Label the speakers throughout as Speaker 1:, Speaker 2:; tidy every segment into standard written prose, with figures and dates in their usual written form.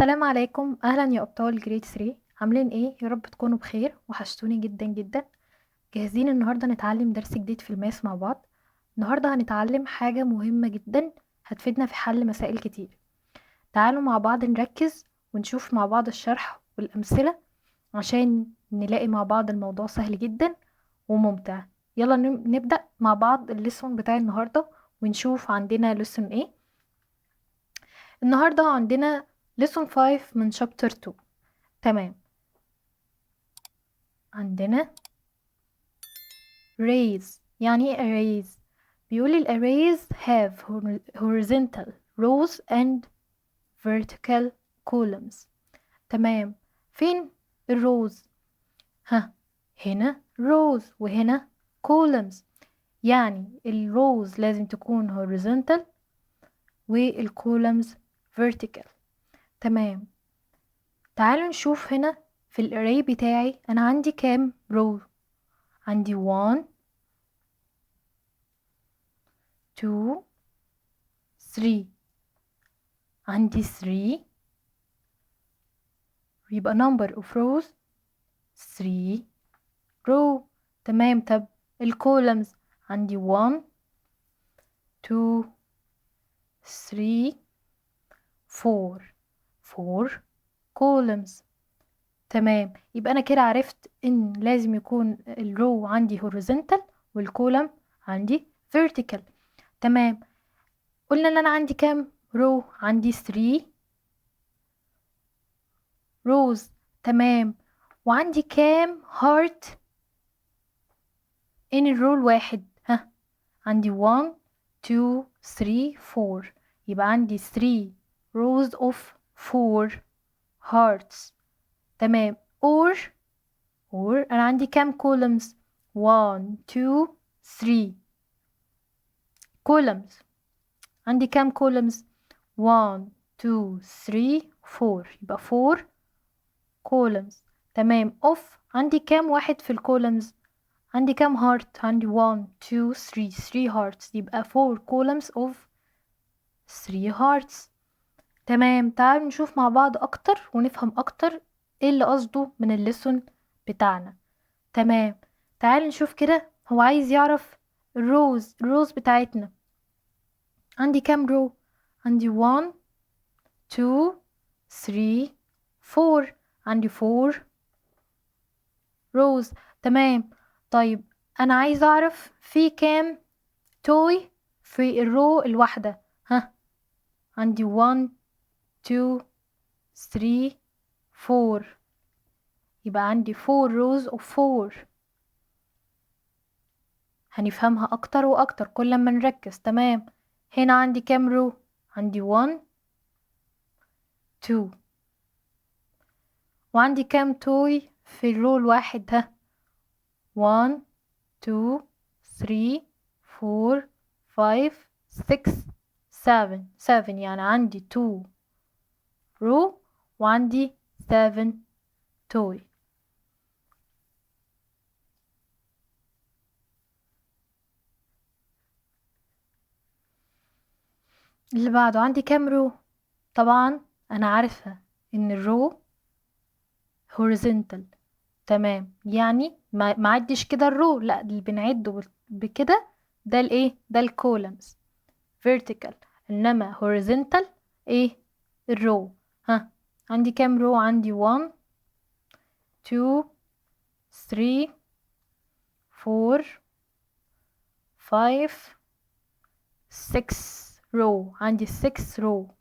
Speaker 1: السلام عليكم، اهلا يا ابطال جريد 3. عاملين ايه؟ يا رب تكونوا بخير. وحشتوني جدا جدا. جاهزين النهارده نتعلم درس جديد في الماس مع بعض. النهارده هنتعلم حاجه مهمه جدا هتفيدنا في حل مسائل كتير. تعالوا مع بعض نركز ونشوف مع بعض الشرح والامثله عشان نلاقي مع بعض الموضوع سهل جدا وممتع. يلا نبدأ مع بعض الليسون بتاع النهارده ونشوف عندنا ليسون ايه. النهارده عندنا ليسون 5 من شابتر 2. تمام. عندنا arrays. يعني ايه arrays؟ بيقول ال arrays have horizontal rows and vertical columns. تمام. فين الروز؟ هنا rows وهنا columns. يعني الروز لازم تكون horizontal والcolumns vertical. تمام. تعالوا نشوف هنا في الارray بتاعي انا عندي كام row. عندي 1 2 3. عندي 3 يبقى number of rows 3 row. تمام. طب الكولمز عندي 1 2 3 4 columns. تمام. يبقى انا كده عرفت ان لازم يكون الرو عندي horizontal والكولم عندي vertical. تمام. قلنا ان انا عندي كام رو؟ عندي 3 rows. تمام. وعندي كام heart in الرو الواحد؟ عندي 1 2 3 4. يبقى عندي 3 rows of 4 hearts. تمام. or انا عندي كام columns؟ 1 2 3 columns. عندي كام columns؟ 1 2 3 4. يبقى 4 columns. تمام. of عندي كام واحد في الكولمز؟ عندي كام heart؟ عندي 1 2 3 hearts. يبقى 4 columns of 3 hearts. تمام. تعالوا نشوف مع بعض اكتر ونفهم اكتر ايه اللي قصده من الليسون بتاعنا. تمام. تعالوا نشوف كده. هو عايز يعرف الروز بتاعتنا. عندي كام رو؟ عندي 1 2 3 4. عندي 4 روز. تمام. طيب انا عايز اعرف في كام توي في الرو الواحدة. عندي 1 2 3 4. يبقى عندي 4 rows of 4. هنفهمها اكتر واكتر كل ما نركز. تمام. هنا عندي كام رو؟ عندي 1 2. وعندي كام توي في الرو الواحد؟ 1 2 3 4 5 6 7. يعني عندي 2 رو وعندي 7 توي. اللي بعده عندي كام رو؟ طبعا انا عارفة ان الرو horizontal. تمام. يعني ما عدش كده الرو، لا اللي بنعده بكده ده الايه؟ ده الكولمز vertical. انما horizontal ايه؟ الرو. عندي كام رو؟ عندي 1 2 3 4 5 6 رو. عندي 6 رو.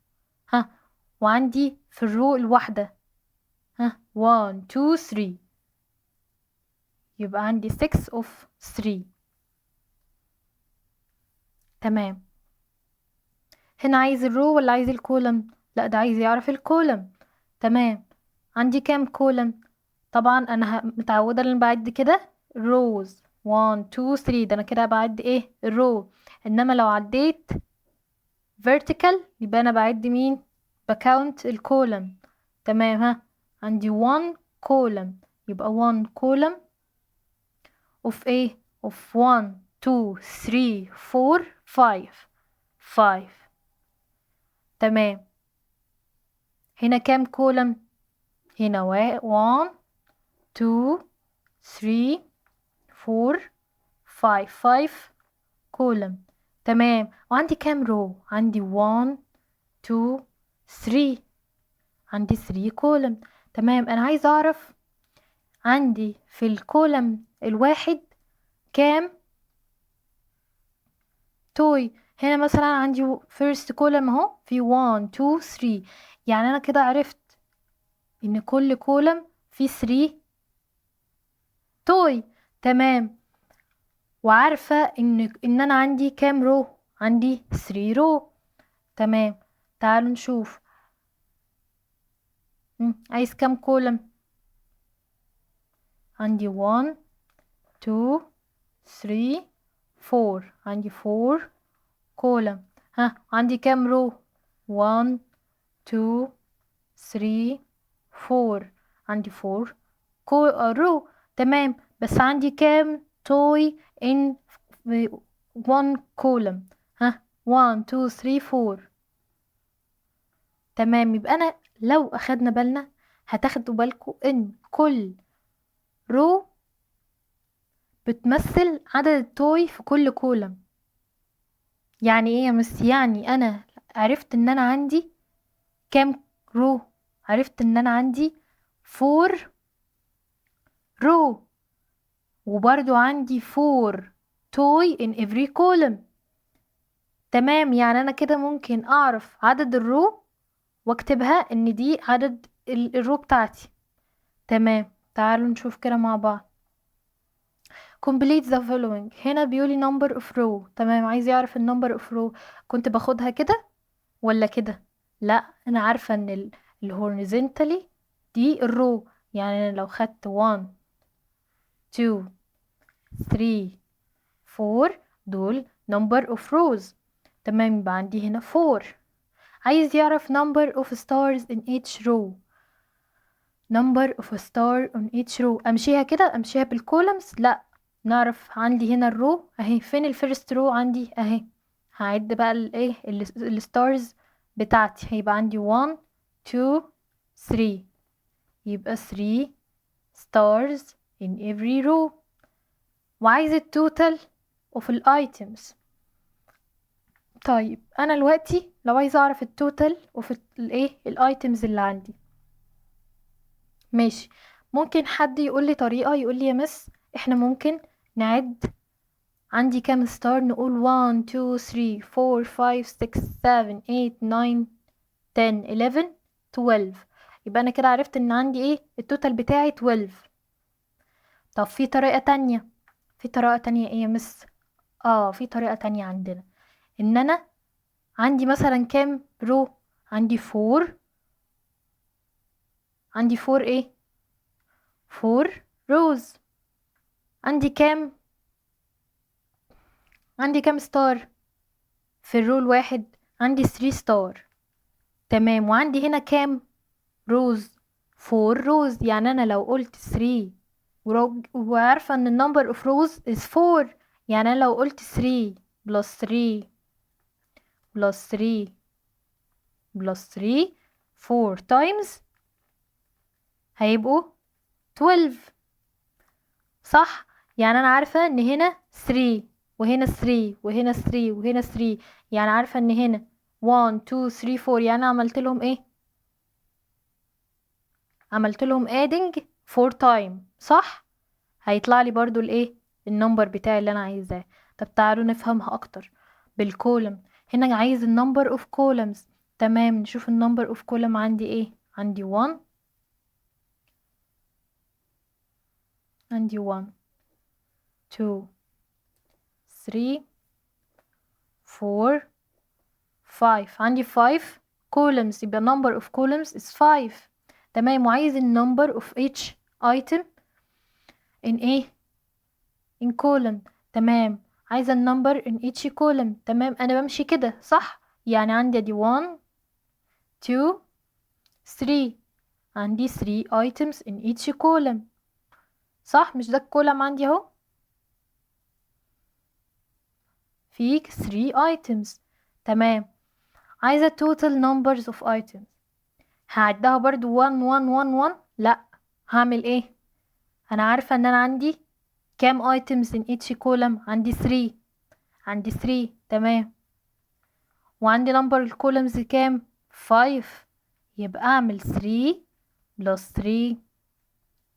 Speaker 1: وعندي في الرو الواحدة 1 2 3. يبقى عندي 6 of 3. تمام. هنا عايز الرو ولا عايز الكولم؟ لا ده عايز يعرف الكولم. تمام. عندي كام كولم؟ طبعا انا متعودة ان أنا بعد كده روز 1 2 3. ده انا كده بعد ايه؟ الرو. انما لو عديت vertical يبقى انا بعد مين؟ بكاونت الكولم. تمام. عندي 1 كولم. يبقى 1 كولم of ايه؟ of 1 2 3 4 5. 5. تمام. هنا كام كولم؟ هنا 1 2 3 4 5 كولم. تمام. وعندي كام رو؟ عندي 1 2 3. عندي 3 كولم. تمام. انا عايزه اعرف عندي في الكولم الواحد كام توي. هنا مثلا عندي first column اهو في 1 2 3. يعني انا كده عرفت ان كل كولم فيه 3 توي. تمام. وعارفة ان انا عندي كام رو؟ عندي 3 رو. تمام. تعالوا نشوف. عايز كام كولم؟ عندي 1 2 3 4. عندي 4 كولم. ها عندي كام رو؟ 1 2 3 4. عندي 4 رو. تمام. بس عندي كام توي in one column؟ ها 1 2 3 4. تمام. يبقى انا لو اخدنا بالنا هتاخدوا بالكم ان كل رو بتمثل عدد التوي في كل كولم. يعني ايه يا مس؟ يعني انا عرفت ان انا عندي كام رو؟ عرفت ان انا عندي 4 رو. وبرضو عندي 4 toy in every column. تمام. يعني انا كده ممكن اعرف عدد الرو واكتبها ان دي عدد الرو بتاعتي. تمام. تعالوا نشوف كده مع بعض. complete the following. هنا بيقولي number of row. تمام. عايز يعرف النمبر of row. كنت باخدها كده ولا كده؟ لا، انا عارفة ان horizontally دي الرو. يعني انا لو خدت 1 2 3 4 دول number of rows. تمام. يبقى عندي هنا 4. عايز يعرف number of stars in each row. number of star on each row. امشيها كده، امشيها بالكولمز؟ لا، نعرف عندي هنا الرو اهي. فين الفيرست رو؟ عندي اهي. هعد بقى الايه الستارز بتاعتي. هيبقى عندي 1 2 3. يبقى 3 stars in every row. وعايز التوتال of الايتمز. طيب انا دلوقتي لو عايزه اعرف التوتال اوف الايه الايتمز اللي عندي، ماشي. ممكن حد يقول لي طريقه، يقول لي يا مس احنا ممكن نعد عندي كام ستار. نقول 1 2 3 4 5 6 7 8 9 10 11 12. يبقى انا كده عرفت ان عندي ايه التوتال بتاعي 12. طب في طريقه تانية. في طريقه تانية ايه يا مس؟ في طريقه تانية عندنا ان انا عندي مثلا كام رو؟ عندي 4. عندي 4 ايه 4 روز. عندي كام؟ عندي كام ستار في الرو الواحد؟ عندي 3 ستار. تمام. وعندي هنا كام روز؟ 4 روز. يعني انا لو قلت 3 وعارفة ان النمبر اوف روز is 4، يعني انا لو قلت 3 plus 3 plus 3 plus 3 4 times هيبقوا 12. صح؟ يعني انا عارفة ان هنا 3 وهنا 3 وهنا 3 وهنا 3. يعني عارفة ان هنا 1 2 3 4. يعني انا عملت لهم ايه؟ عملت لهم adding 4 time. صح؟ هيطلع لي برضو الايه النمبر بتاعي اللي انا عايزاه. طب تعالوا نفهمها اكتر بالكولم. هنا عايز النمبر اوف كولمز. تمام. نشوف النمبر اوف كولم عندي ايه. عندي 1. عندي 1 2 3 4 5. عندي 5 columns. يبقى number of columns is 5. تمام. وعايز number of each item in ايه in column. تمام. عايزة number in each column. تمام. انا بمشي كده صح؟ يعني عندي ادي 1 2 3. عندي 3 items in each column. صح؟ مش ده الكولم عندي اهو فيه 3 items. تمام. عايزة total numbers of items. هعدها برضو 1 1 1 1؟ لا، هعمل ايه؟ انا عارفة ان انا عندي كام items in each column؟ عندي 3. عندي 3 تمام، وعندي number الكولمز كام؟ 5. يبقى اعمل 3 plus 3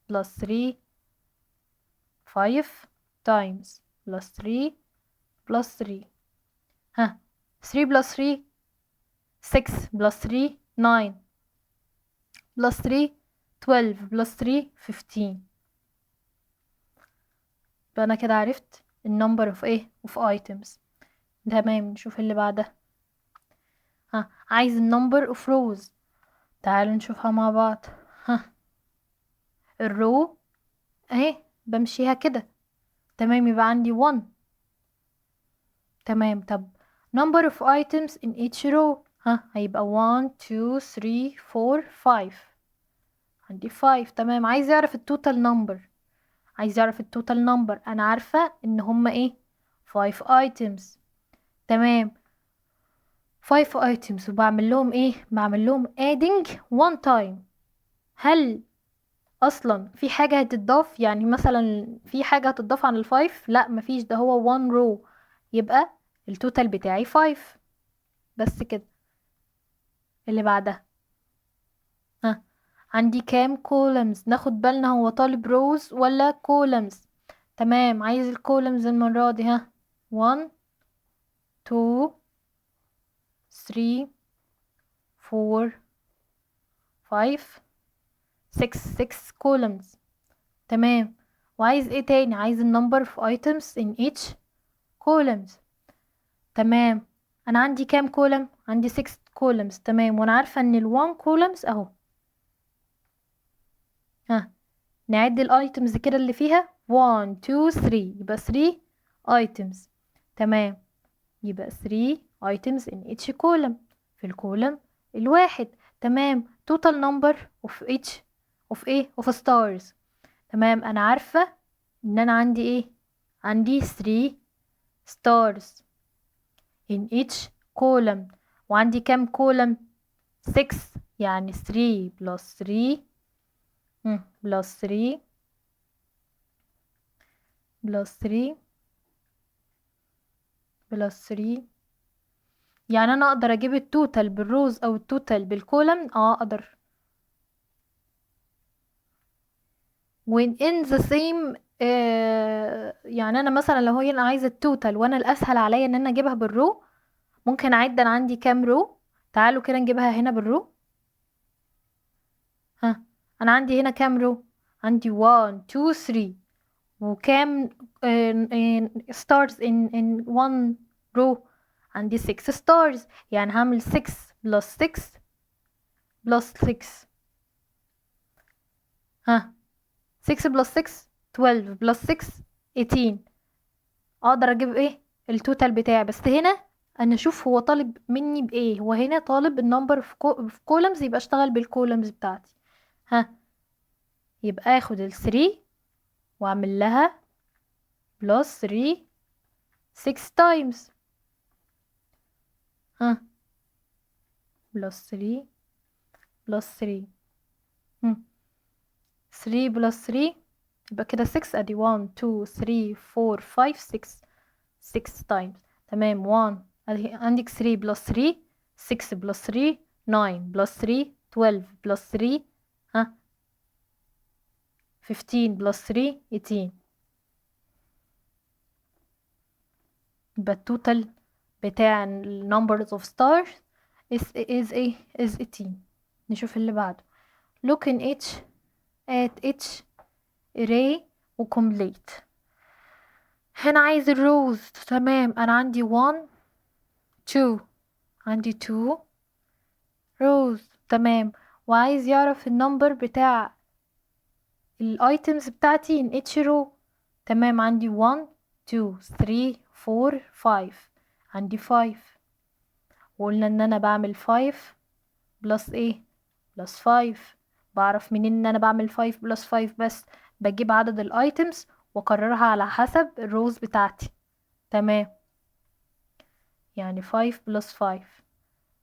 Speaker 1: plus 3 5 times plus 3 plus 3. ها، 3 plus 3 6 plus 3 9 plus 3 12 plus 3 15. يبقى انا كده عرفت النمبر اوف ايه اوف items. تمام، نشوف اللي بعدها. ها، عايز النمبر اوف rows. تعالوا نشوفها مع بعض. ها، الرو اهي بمشيها كده تمام، يبقى عندي 1. تمام، طب number of items in each row. ها، هيبقى 1 2 3 4 5. عندي 5 تمام. عايز يعرف التوتال نمبر. عايز يعرف التوتال نمبر. انا عارفة ان هما ايه 5 items. تمام، 5 items وبعمل لهم ايه؟ بعمل لهم adding one time. هل اصلا في حاجة هتتضاف؟ يعني مثلا في حاجة هتتضاف عن الفايف؟ لا مفيش، ده هو one row. يبقى التوتال بتاعي 5 بس كده. اللي بعدها. ها، عندي كام columns؟ ناخد بالنا هو طالب rows ولا columns. تمام، عايز الكولمز المرة دي. ها، 1 2 3 4 5 6 columns. تمام، وعايز ايه تاني؟ عايز النمبر of items in each columns. تمام، انا عندي كام كولم؟ عندي 6 columns. تمام، وانا عارفة ان ال1 columns اهو. ها، نعد الايتمز كده اللي فيها 1 2 3، يبقى 3 items. تمام، يبقى 3 items in each column في الكولم الواحد. تمام، total number of each of ايه of stars. تمام، انا عارفة ان انا عندي ايه؟ عندي 3 stars in each column. وعندي كام column؟ 6. يعني 3 plus 3 plus 3 plus 3 plus 3. يعني انا اقدر اجيب التوتال بالروز او التوتال بالكولم؟ اقدر. when in the same يعني انا مثلا لو هي انا عايزه التوتال وانا الاسهل عليا ان انا اجيبها بالرو، ممكن اعد انا عندي كام رو. تعالوا كده نجيبها هنا بالرو. ها، انا عندي هنا كام رو؟ عندي 1 2 3. وكام stars in one row؟ عندي 6 stars. يعني هعمل 6 plus 6 plus 6. ها، 6 plus 6 12 plus 6 18. اقدر اجيب ايه التوتال بتاعي. بس هنا انا اشوف هو طالب مني بايه. هو هنا طالب النمبر في كولمز، يبقى اشتغل بالكولمز بتاعتي. ها، يبقى اخد ال3 واعمل لها بلس 3 6 times. ها، بلس 3 بلس 3. 3 بلس 3 يبقى كده 6. ادي 1 2 3 4 5 6. 6 times. تمام، 1 عندك 3 بلس 3 6 بلس 3 9 بلس 3 12 بلس 3. ها، 15 بلس 3 18. يبقى التوتال بتاع ال numbers of stars is ايه is 18. نشوف اللي بعده. look in at each array و complete. هنا عايز الروز. تمام، انا عندي 1 2. عندي 2 rows. تمام، وعايز يعرف النمبر بتاع الايتمز بتاعتي in each row. تمام، عندي 1 2 3 4 5. عندي 5. وقلنا ان انا بعمل 5 بلس ايه بلس 5. بعرف منين ان انا بعمل 5 بلس 5؟ بس بجيب عدد الايتمز واكررها على حسب الروز بتاعتي. تمام، يعني 5 بلس 5.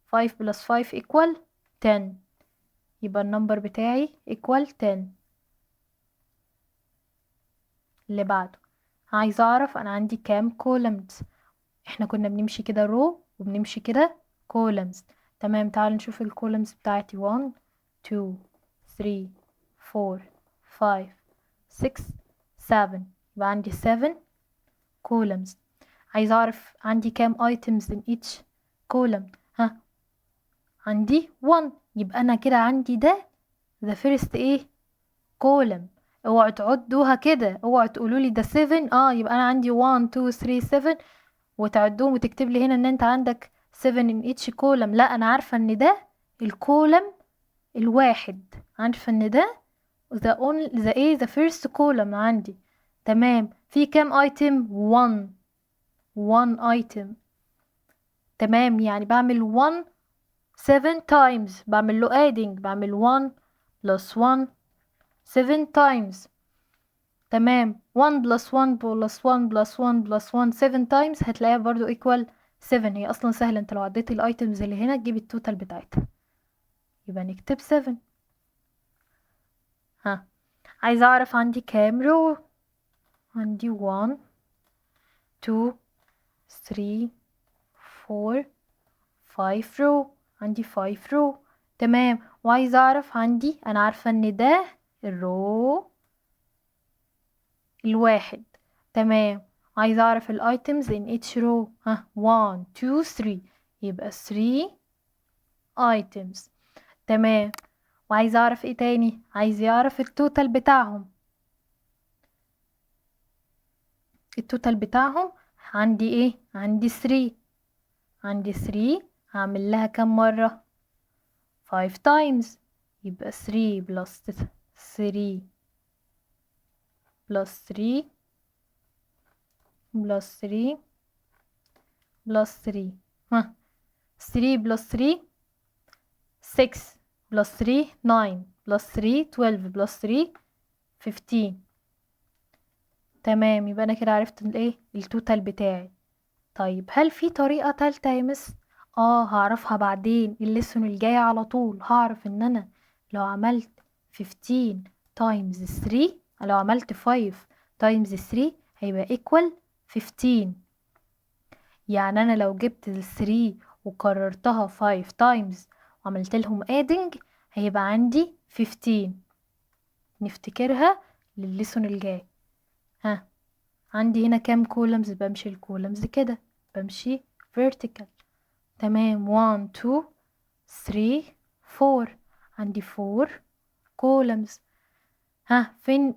Speaker 1: 5 بلس 5 equal 10. يبقى النمبر بتاعي equal 10. اللي بعده عايزة اعرف انا عندي كام columns. احنا كنا بنمشي كده row وبنمشي كده columns. تمام، تعالوا نشوف الكولمز بتاعتي 1 2 3 4 5 6 7. يبقى عندي 7 columns. عايزة اعرف عندي كام items in each column. ها، عندي 1. يبقى انا كده عندي ده the first ايه column. اوعوا تعدوها كده، اوعوا تقولوا لي ده 7. يبقى انا عندي 1 2 3 7 وتعدوهم وتكتب لي هنا ان انت عندك 7 in each column. لا، انا عارفة ان ده الكولم الواحد، عارفة ان ده the first column عندي. تمام، في كام item؟ 1 item. تمام، يعني بعمل 1 7 times، بعمل له adding، بعمل 1 plus 1 7 times. تمام، 1 plus 1 plus 1 plus 1 plus 1 7 times هتلاقيها برضو equal 7. هي اصلا سهلة، انت لو عديت الايتمز اللي هنا تجيب التوتال بتاعتها. يبقى نكتب 7. ها، عايزة اعرف عندي كام رو. عندي 1 2 3 4 5 رو. عندي 5 رو. تمام، وعايزة اعرف عندي، انا عارفة ان ده الرو الواحد. تمام، عايزة اعرف الايتمز in each row. 1 2 3. يبقى 3 items. تمام، وعايزة اعرف ايه تاني؟ عايز يعرف التوتال بتاعهم. التوتال بتاعهم عندي ايه؟ عندي 3. عندي 3 هعمل لها كم مرة؟ 5 times. يبقى 3 plus 3 plus 3 plus 3 plus 3. 3 plus 3 6 plus 3 9 plus 3 12 plus 3 15. تمام، يبقى انا كده عرفت الايه التوتال بتاعي. طيب، هل في طريقة تالتة يا مس؟ هعرفها بعدين الليسون الجاي على طول. هعرف ان انا لو عملت 15 times 3، لو عملت 5 times 3 هيبقى equal 15. يعني انا لو جبت ال 3 وكررتها 5 times وعملت لهم adding هيبقى عندي 15. نفتكرها للليسون الجاي. عندي هنا كام كولمز؟ بمشي الكولمز كده، بمشي vertical. تمام، 1 2 3 4. عندي 4 columns.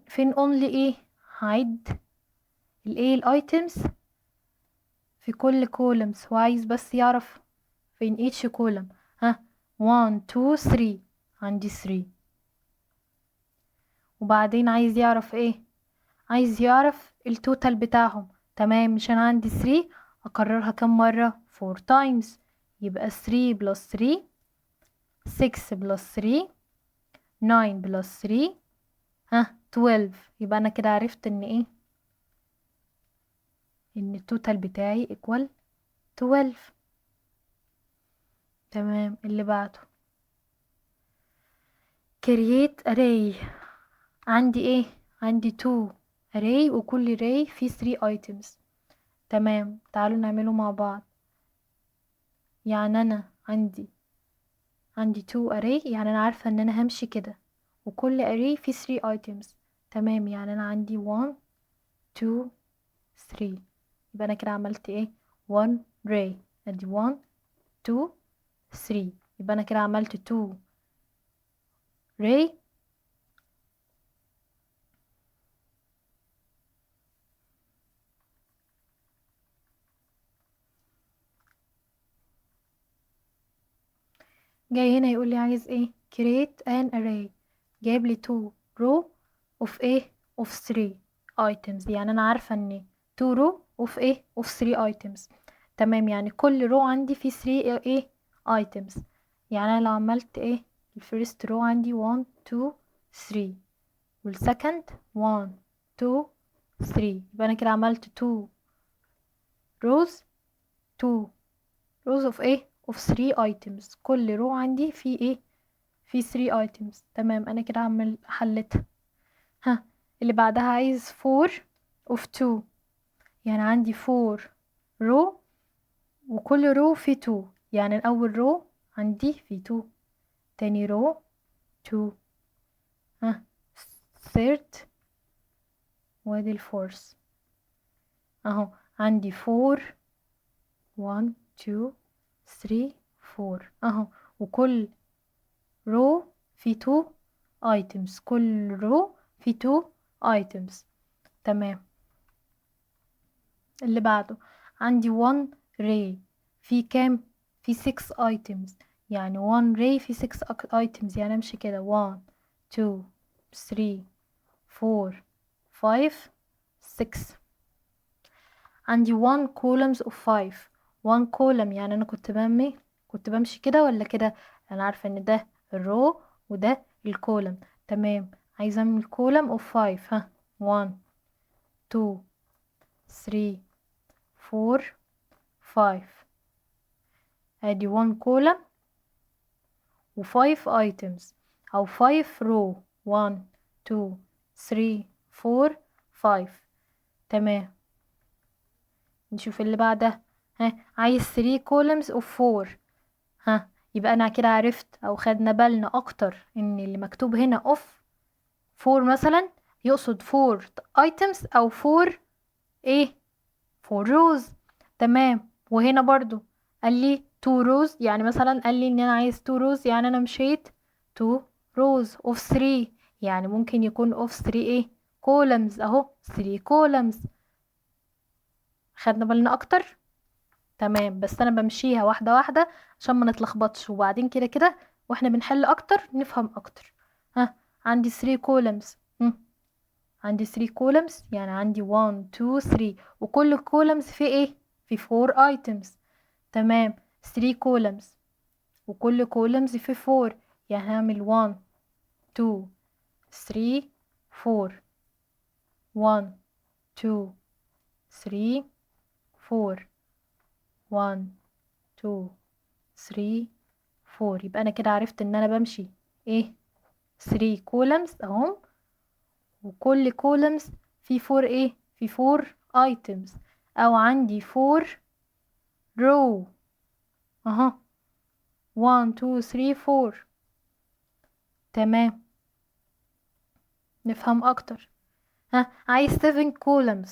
Speaker 1: فين only ايه؟ هعد الايه الايتمز في كل columns. هو عايز بس يعرف فين each column. 1 2 3. عندي 3. وبعدين عايز يعرف ايه؟ عايز يعرف التوتال بتاعهم. تمام، مش انا عندي 3 اكررها كم مرة؟ 4 times. يبقى 3 plus 3 6 plus 3 9 plus 3 12. يبقى انا كده عرفت ان ايه؟ ان التوتال بتاعي equal 12. تمام، اللي بعده create array. عندي ايه؟ عندي 2 array وكل array فيه 3 items. تمام، تعالوا نعمله مع بعض. يعني انا عندي 2 array، يعني انا عارفة ان انا همشي كده وكل array فيه 3 items. تمام، يعني انا عندي 1 2 3. يبقى انا كده عملت ايه؟ 1 array. ادي 1 2 3. يبقى انا كده عملت 2 array. جاي هنا يقول لي عايز ايه؟ create an array. جايب لي 2 row of ايه؟ of 3 items. يعني انا عارفة ان 2 row of ايه؟ of 3 items. تمام، يعني كل row عندي فيه 3 ايه items. يعني انا لو عملت ايه؟ الفيرست row عندي 1 2 3 والسكند 1 2 3. يبقى انا كده عملت 2 rows 2 rows of ايه؟ of 3 items. كل row عندي فيه ايه؟ في 3 items. تمام، انا كده هعمل حلتها. ها، اللي بعدها عايز 4 of 2، يعني عندي 4 row وكل row في 2، يعني الاول row عندي في 2، تاني row 2، ها third وادي الفورث اهو عندي 4 1 2 3 4 اهو، وكل row في 2 items، كل row في 2 items. تمام، اللي بعده عندي 1 ray في كام؟ في 6 items، يعني 1 ray في 6 items، يعني امشي كده 1 2 3 4 5 6. عندي 1 columns of 5. 1 column يعني انا كنت بمشي كده ولا كده؟ انا عارفة ان ده الرو وده الكولم. تمام، عايزة اعمل column of 5. ها 1 2 3 4 5، ادي 1 column و 5 items او 5 row. 1 2 3 4 5. تمام، نشوف اللي بعدها. ها عايز 3 columns of 4. ها يبقى انا كده عرفت او خدنا بالنا اكتر ان اللي مكتوب هنا of 4 مثلا يقصد 4 items او 4 ايه 4 rows. تمام، وهنا برضو قال لي 2 rows، يعني مثلا قال لي ان انا عايز 2 rows، يعني انا مشيت 2 rows of 3، يعني ممكن يكون of 3 ايه columns اهو 3 columns. خدنا بالنا اكتر. تمام، بس انا بمشيها واحده واحده عشان ما نتلخبطش، وبعدين كده كده واحنا بنحل اكتر نفهم اكتر. ها عندي 3 columns. عندي 3 columns، يعني عندي 1 2 3، وكل columns فيه ايه؟ في 4 items. تمام، 3 columns وكل columns فيه 4، يعني هعمل 1 2 3 4 1 2 3 4 1 2 3 4. يبقى انا كده عرفت ان انا بمشي ايه 3 columns اهم، وكل columns في 4 ايه في 4 items، او عندي 4 row اها 1 2 3 4. تمام، نفهم اكتر. ها عايز 7 columns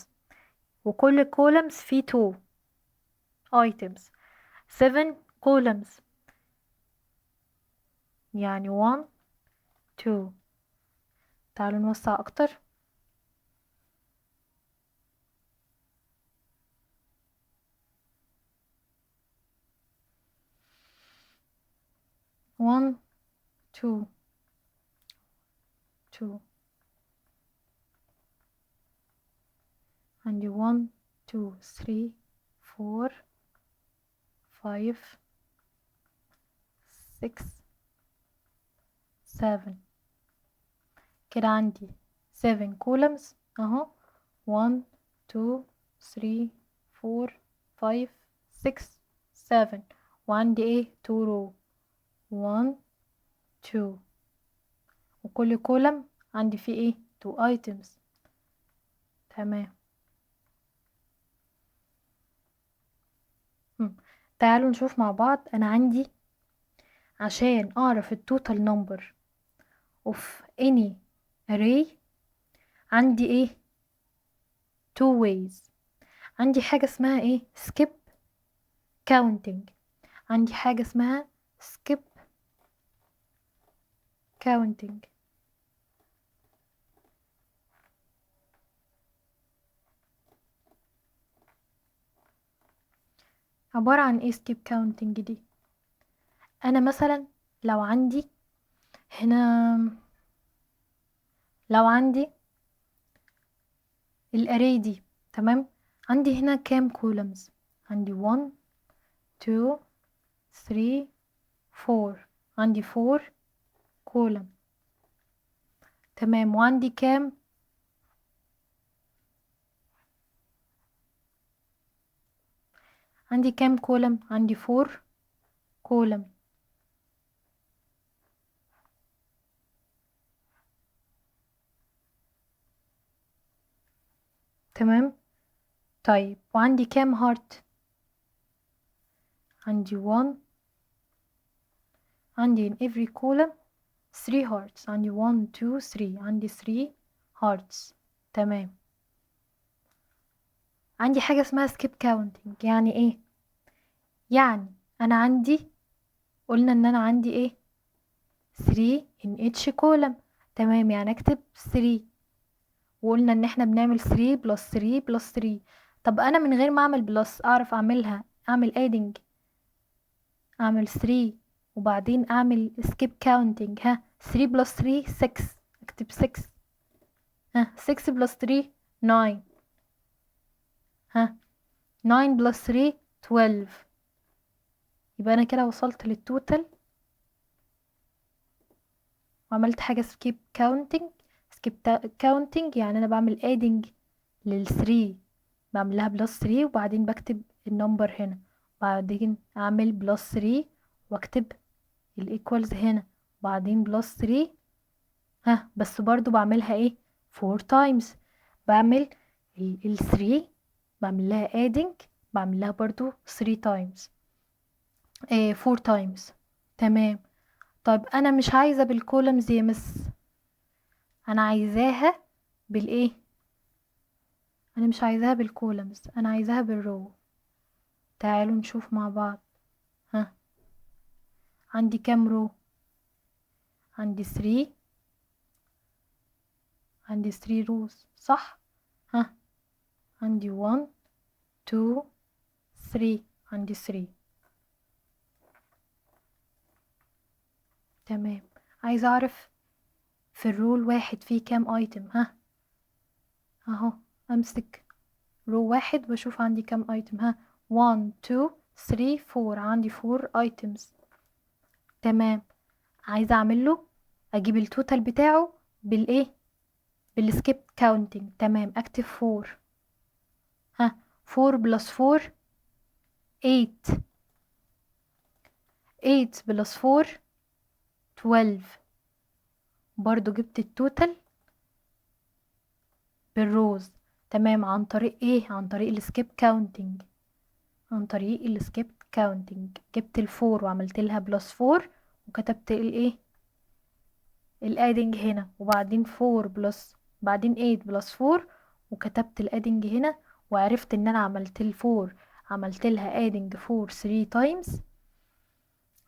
Speaker 1: وكل columns فيه 2 items. 7 columns يعني 1 2. تعالوا نوسع اكتر. 1 2 2. عندي 1 2 3 4 5 6 7. كده عندي 7 columns اهو 1 2 3 4 5 6 7، وعندي ايه 2 row 1 2، وكل column عندي فيه ايه 2 items. تمام. تعالوا نشوف مع بعض. انا عندي عشان اعرف التوتال number of any array عندي ايه 2 ways. عندي حاجة اسمها ايه skip counting. عندي حاجة اسمها skip counting. عبارة عن ايه skip counting دي؟ انا مثلا لو عندي هنا، لو عندي الاري دي تمام، عندي هنا كام columns؟ عندي 1 2 3 4، عندي 4 column. تمام، وعندي كام عندي كام column؟ عندي 4 column. تمام. طيب وعندي كام هارت؟ عندي 1. عندي in every column 3 hearts. عندي 1 2 3. عندي 3 hearts. تمام. عندي حاجة اسمها skip counting. يعني ايه؟ يعني انا عندي، قلنا ان انا عندي ايه؟ 3 in each column. تمام، يعني اكتب 3. وقلنا ان احنا بنعمل 3 بلس 3 بلس 3. طب انا من غير ما اعمل بلس اعرف اعملها، اعمل adding، اعمل 3 وبعدين اعمل skip counting. ها 3 بلس 3 6. اكتب 6. ها 6 بلس 3 9. ها 9 بلس 3 12. يبقى انا كده وصلت للتوتال وعملت حاجة skip counting. skip counting يعني انا بعمل adding لل3، بعملها بلس 3 وبعدين بكتب النمبر هنا، بعدين اعمل بلس 3 واكتب الايكوالز هنا، بعدين بلس 3. ها بس برضو بعملها ايه 4 times. بعمل ال 3 بعمل لها adding، بعمل لها برضو 3 times، 4 times. تمام. طيب انا مش عايزة بالكولمز يا مس، انا عايزاها بالايه؟ انا مش عايزاها بالكولمز، انا عايزاها بالرو. تعالوا نشوف مع بعض. ها عندي كام رو؟ عندي 3. عندي 3 روز صح. ها عندي 1 2 3. عندي 3. تمام. عايزة اعرف في الرول واحد فيه كام ايتم. ها اهو امسك رو واحد واشوف عندي كام ايتم. ها 1 2 3 4. عندي 4 items. تمام. عايزة اعمله اجيب التوتال بتاعه بالايه؟ بالسكيب كاونتنج. تمام اكتب 4. ها 4 بلس 4 8. 8 بلس 4 12. برضو جبت التوتال بالروز. تمام. عن طريق ايه؟ عن طريق السكيب كاونتنج. عن طريق السكيب كاونتنج جبت الفور وعملت لها بلس 4 وكتبت الايه؟ الادنج هنا، وبعدين 4 بلس، بعدين 8 بلس 4 وكتبت الادنج هنا. وعرفت ان انا عملت الفور، عملت لها ادنج 4 3 تايمز.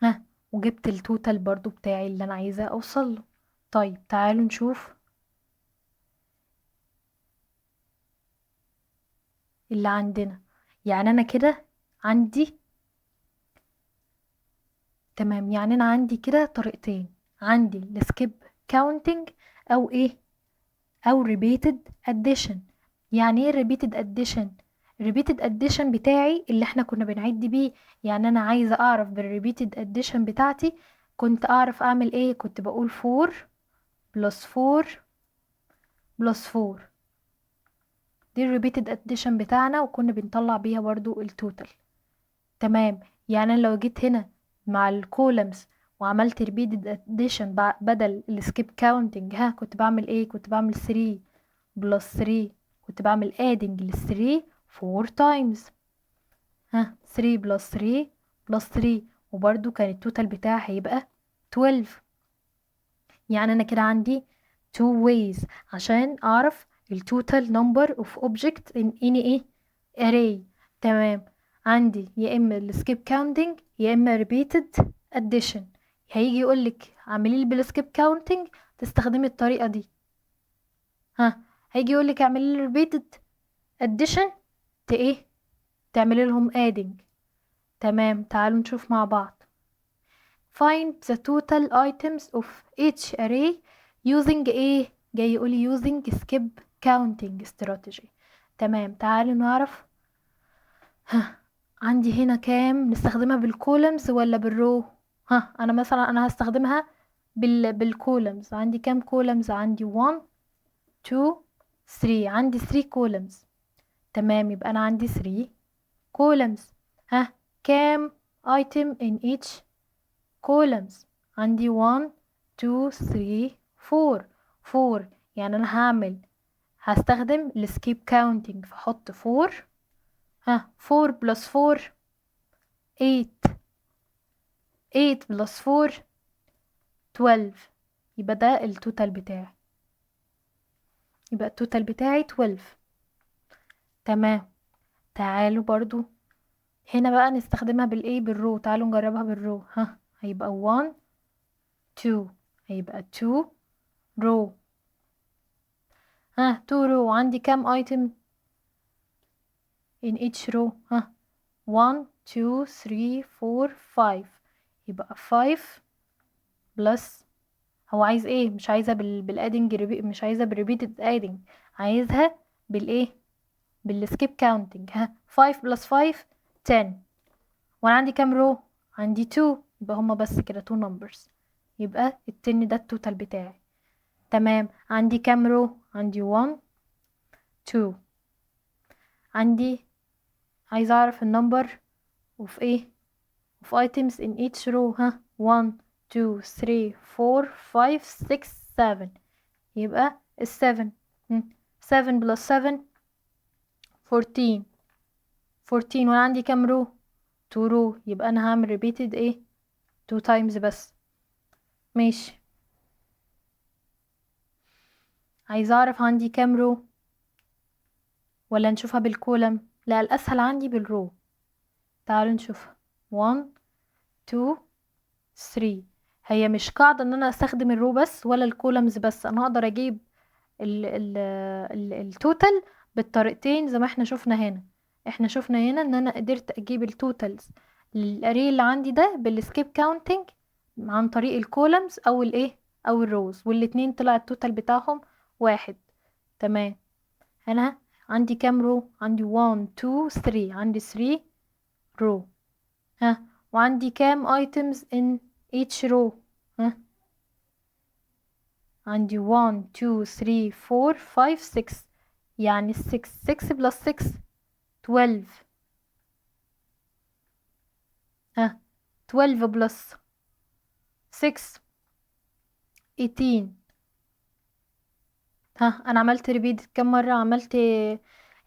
Speaker 1: ها وجبت التوتال برضو بتاعي اللي انا عايزة اوصل له. طيب تعالوا نشوف اللي عندنا. يعني انا كده عندي، تمام، يعني انا عندي كده طريقتين. عندي السكيب كاونتنج او ايه؟ او repeated addition. يعني ايه repeated addition؟ repeated addition بتاعي اللي احنا كنا بنعد بيه. يعني انا عايزة اعرف بالrepeated addition بتاعتي كنت اعرف اعمل ايه؟ كنت بقول 4 plus 4 plus 4. دي repeated addition بتاعنا وكنا بنطلع بيها برضو التوتال. تمام. يعني انا لو جيت هنا مع الكولمز وعملت repeated addition بدل السكيب كاونتنج، ها كنت بعمل ايه؟ كنت بعمل 3 بلس 3. كنت بعمل adding لل 3 4 times. ها 3 بلس 3 بلس 3 وبرضو كان التوتال بتاعي هيبقى 12. يعني انا كده عندي two ways عشان اعرف ال total number of object in any ايه array. تمام. عندي يا اما ال skip counting يا اما repeated addition. هيجي يقولك اعملي لي بال skip counting تستخدمي الطريقة دي. ها هيجي يقولك اعملي لي repeated addition ايه؟ تعملي لهم adding. تمام. تعالوا نشوف مع بعض. find the total items of each array using ايه؟ جاي يقولي using skip counting strategy. تمام. تعالوا نعرف. ها عندي هنا كام؟ نستخدمها بالكولمز ولا بالرو؟ ها انا مثلا انا هستخدمها بالكولمز. عندي كام كولمز؟ عندي 1 2 3. عندي 3 كولمز. تمام. يبقى انا عندي 3 كولمز. ها كام item in each columns؟ عندي 1 2 3 4. 4. يعني انا هستخدم السكيب كاونتنج، فحط 4. 4 بلس 4 8. 8 بلس 4 12. يبقى ده التوتال بتاعي، يبقى التوتال بتاعي 12. تمام. تعالوا برضو هنا بقى نستخدمها بالايه، بالرو. تعالوا نجربها بالرو. هيبقى 1 2، هيبقى 2 رو. 2 رو. عندي كام ايتم in each row؟ 1 2 3 4 5. يبقى 5 بلس، هو عايز ايه؟ مش عايزة بالادنج، مش عايزة بالريبيتد ادنج، عايزها بالايه، بالسكيب كاونتنج. 5 بلس 5 10. وانا عندي كام رو؟ عندي 2، يبقى هما بس كده 2 numbers، يبقى ال10 ده التوتال بتاعي. تمام. عندي كام رو؟ عندي 1 2. عندي عايزة اعرف النمبر of ايه، of items in each row. 1 2 3 4 5 6 7. يبقى ال7. 7 plus 7 14. 14. وانا عندي كام رو؟ 2 رو، يبقى انا هعمل repeated ايه، 2 times بس. ماشي. عايزة اعرف عندي كام رو، ولا نشوفها بالكولم؟ لا، الاسهل عندي بالرو. تعالوا نشوفها. 1 2 3. هي مش قاعدة ان انا استخدم الرو بس ولا الكولمز بس، انا اقدر اجيب التوتال بالطريقتين زي ما احنا شفنا هنا. احنا شفنا هنا ان انا قدرت اجيب التوتالز للاري اللي عندي ده بالسكيب كاونتنج عن طريق الكولمز او الايه، او الروز، والاتنين طلع التوتال بتاعهم 1. تمام. هنا عندي كام رو؟ عندي 1 2 3. عندي 3 رو. وعندي كام items in each row؟ عندي 1 2 3 4 5 6. يعني 6. 6 plus 6 12. 12 plus 6 18. انا عملت ريبيت كم مرة؟ عملت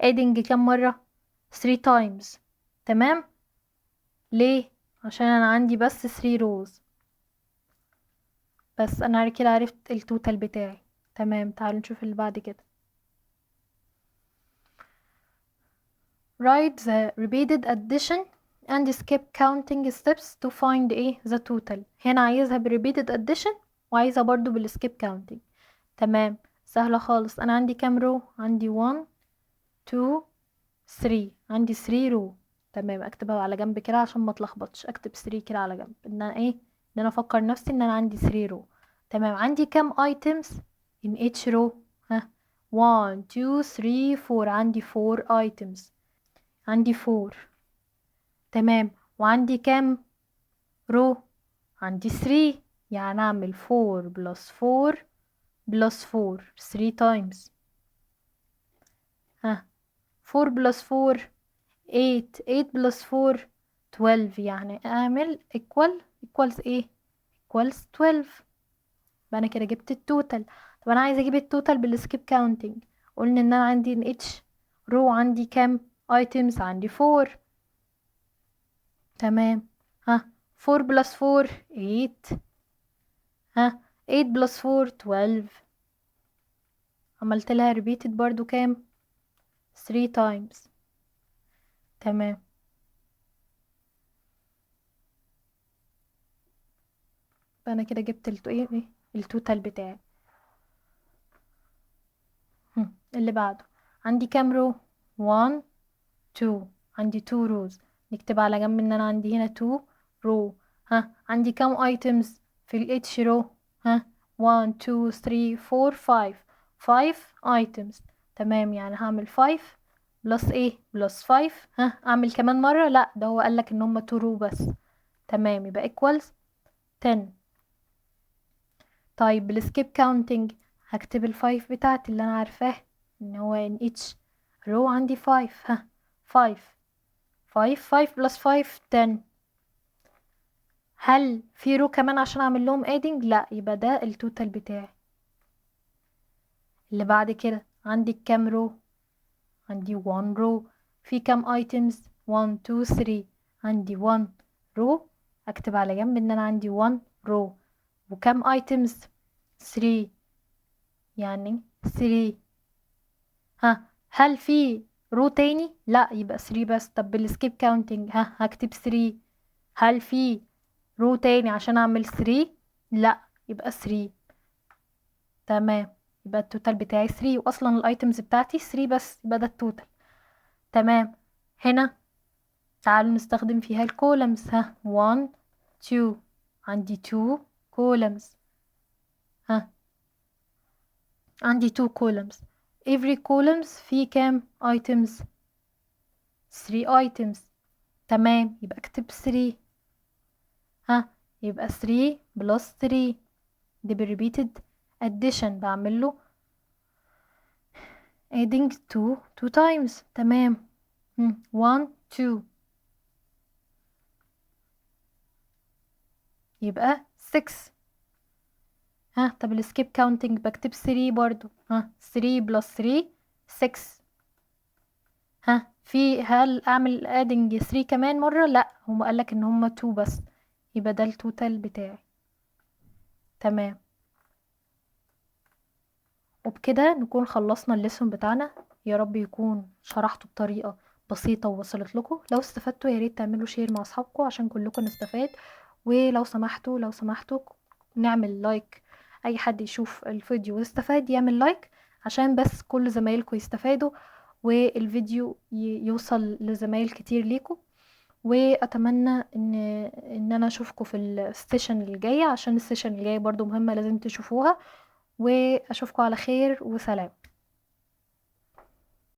Speaker 1: adding كم مرة؟ 3 times. تمام. ليه؟ عشان انا عندي بس 3 rows بس. انا كده عرفت التوتال بتاعي. تمام. تعالوا نشوف اللي بعد كده. write the repeated addition and skip counting steps to find ايه the total. هنا عايزها repeated addition وعايزها برضو skip counting. تمام. سهلة خالص. انا عندي كام رو؟ عندي 1 2 3. عندي 3 رو. تمام. اكتبها على جنب كده عشان ما اتلخبطش. اكتب 3 كده على جنب، ان انا ايه، ان انا افكر نفسي ان انا عندي 3 رو. تمام. عندي كام items in each row؟ 1 2 3 4. عندي 4 items. عندي 4. تمام. وعندي كام رو؟ عندي 3. يعني اعمل 4 بلس 4 بلس 4 3 times. 4 بلس 4 8. 8 بلس 4 12. يعني اعمل equals ايه، equals 12. يبقى انا كده جبت التوتال. طب انا عايزه اجيب التوتال بالسكيب كاونتنج. قلنا ان انا عندي ان اتش رو عندي كام items؟ عندي 4. تمام. 4 بلس 4 8. 8 بلس 4 12. عملت لها repeated برضو كام؟ 3 times. تمام. انا كده جبت ايه التوتال بتاعي. اللي بعده عندي كام رو؟ 1 2. عندي 2 rows. نكتب على جنب ان انا عندي هنا 2 row. عندي كام items في ال each row؟ 1 2 3 4 5. 5 items. تمام. يعني هعمل 5 بلس ايه، بلس 5. اعمل كمان مرة؟ لا، ده هو قالك ان هما 2 row بس. تمام. يبقى equals 10. طيب بالسكيب كاونتنج هكتب ال5 بتاعتي اللي انا عارفاه ان هو in each row عندي 5. 5 5 5 بلس 5 10. هل في رو كمان عشان اعمل لهم adding؟ لا، يبقى ده التوتال بتاعي. اللي بعد كده عندك كام رو؟ عندي 1 رو. في كام ايتمز؟ 1 2 3. عندي 1 رو، اكتب على جنب ان انا عندي 1 رو. وكام ايتمز؟ 3، يعني 3. ها، هل في رو تاني؟ لا، يبقى 3 بس. طب بالسكيب كاونتنج، ها، هكتب 3. هل في رو تاني عشان اعمل 3؟ لا، يبقى 3. تمام، يبقى التوتال بتاعي 3، واصلا الايتمز بتاعتي 3 بس، يبقى ده التوتال. تمام. هنا تعالوا نستخدم فيها الكولمز. ها، 1 2، عندي 2 كولمز. ها، عندي 2 columns. every columns فيه كام items؟ 3 items. تمام، يبقى اكتب 3. ها، يبقى 3 plus 3 دي repeated addition، بعمله adding 2 times. تمام. 1 2 يبقى 6. ها، طب السكيب كاونتنج بكتب 3 برضو. ها، 3 plus 3 6. ها، هل اعمل ادنج 3 كمان مرة؟ لا، هو قالك ان هما 2 بس، يبقى ده التوتال بتاعي. تمام. وبكده نكون خلصنا الليسون بتاعنا. يا رب يكون شرحته بطريقة بسيطة ووصلت لكم. لو استفدتوا يا ريت تعملوا شير مع اصحابكم عشان كلكم نستفاد. ولو سمحتوا نعمل لايك. اي حد يشوف الفيديو ويستفاد يعمل لايك، عشان بس كل زمايلكم يستفادوا والفيديو يوصل لزمايل كتير ليكم. واتمنى ان انا اشوفكم في السيشن الجايه، عشان السيشن الجايه برضو مهمه لازم تشوفوها. واشوفكم على خير، وسلام.